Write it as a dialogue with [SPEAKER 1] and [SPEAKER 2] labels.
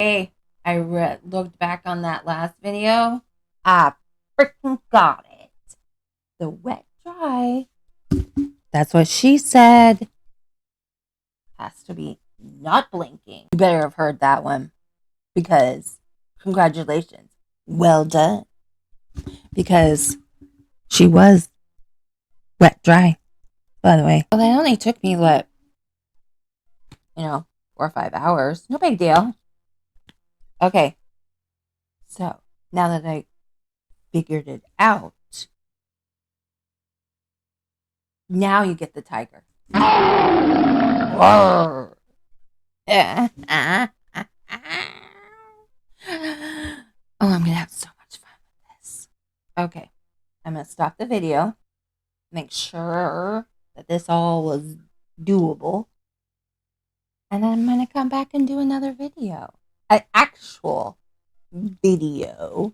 [SPEAKER 1] Hey, looked back on that last video. I freaking got it. The wet dry. That's what she said. Has to be not blinking. You better have heard that one because congratulations. Well done. Because she was wet dry, by the way. Well, that only took me, 4 or 5 hours. No big deal. Okay. So now that I figured it out, now you get the tiger. Roar. Oh, I'm gonna have so much fun with this. Okay, I'm gonna stop the video, make sure that this all was doable, and then I'm gonna come back and do another video. An actual video.